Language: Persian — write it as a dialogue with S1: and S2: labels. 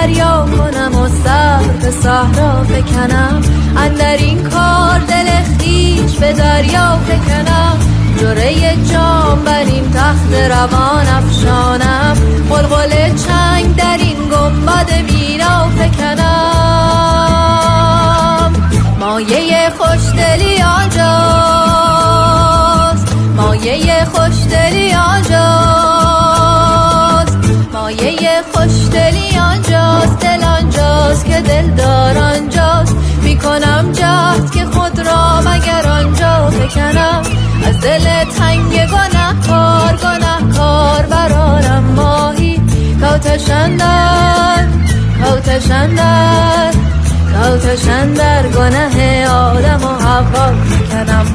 S1: دریا کنم و صبر به صحرا فکنم، اندر این کار دل خویش به دریا فکنم، جرعه جام بر این تخت روان افشانم، غلغله چنگ در این گنبد مینا فکنم. مایه خوشدلی آنجاست، مایه خوشدلی آنجاست، مایه خوشدلی آنجاست، دل آنجاست که دلدار آنجاست، میکنم جهد که خود را مگر آنجا فکنم، از دل تنگ گنه‌کار گنه‌کار برارم ماهی، کآتش اندر کآتش اندر کآتش اندر گنه آدم و حوا فکنم.